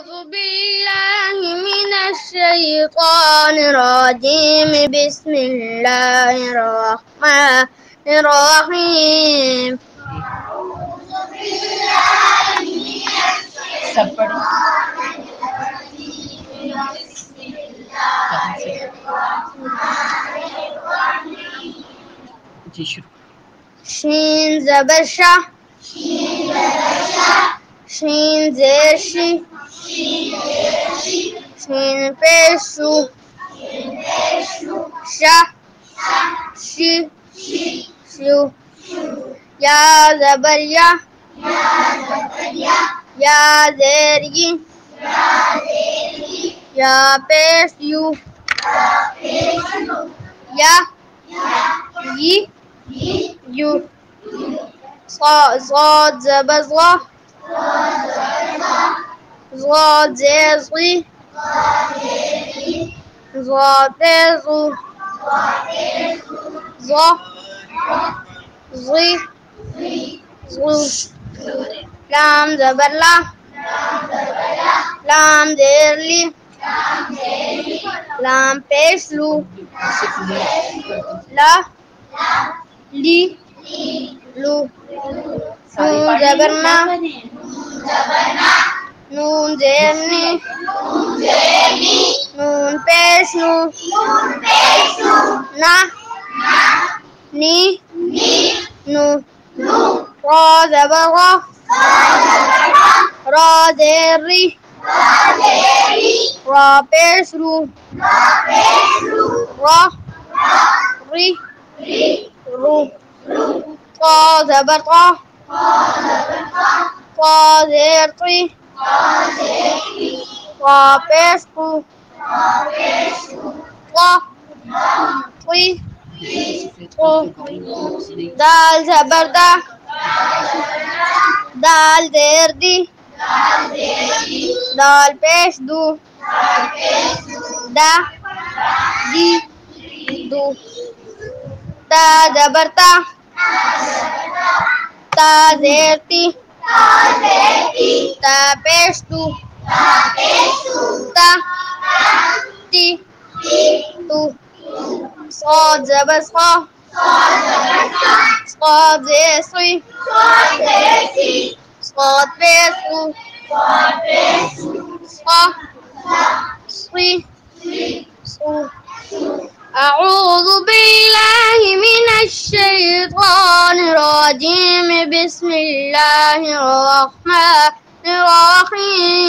أعوذ بالله من الشيطان الرجيم بسم الله الرحمن الرحيم सब पढ़ो। जी शुरू। शीन ज़बर शा शीन ज़ेर शी शीन पेश शू शा शी शू या ज़बर या ज़ेर या पेश यू या यू ज़ाद ज़बर ज़ाद ज़ेर ज़ाद पेश ज़ा लाम ज़बर लाम ज़ेर लाम पेश लू ला ली लू नून ज़बर ना नून ज़ेर नी नून पेश नू ना नी नू रा ज़बर रा ज़ेर री रा पेश रू रा री रू ता ज़बर ता ज़ेर ती ता पेश तू ता ती दाल ज़बर दाल ज़ेर दी दाल पेश दू दा दी दू ता ज़बर ता ज़ेर ती ता पेश तू ता ती तू صاد ज़बर صاد ज़ेर सी صاد पेश صا صي صو أعوذ بالله من الشيطان الرجيم بسم الله الرحمن الرحيم